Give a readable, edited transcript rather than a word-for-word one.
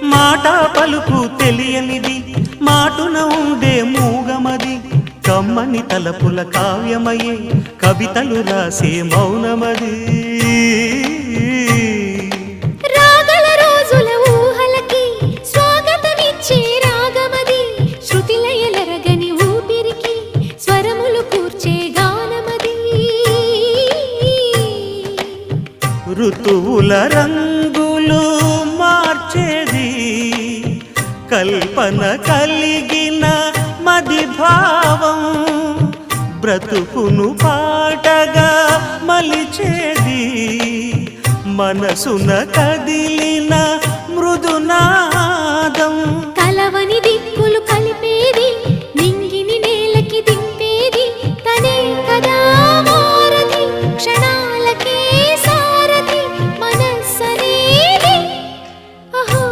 మాట పలుకు తెలియనిది మాటున ఉండే మూగమది కమ్మని తలపుల కావ్యమయే కవితలు రాసే మౌనమది రాగల రోజుల ఊహలకి స్వాగతమిచ్చే రాగమది శృతిలయలరగని ఊపిరికి స్వరములు కూర్చే గానమది ఋతువుల రంగులు మార్చేది కల్పన కలిగిన మది భావం బ్రతుకును పాటగా మలిచేది మనసున కదిలిన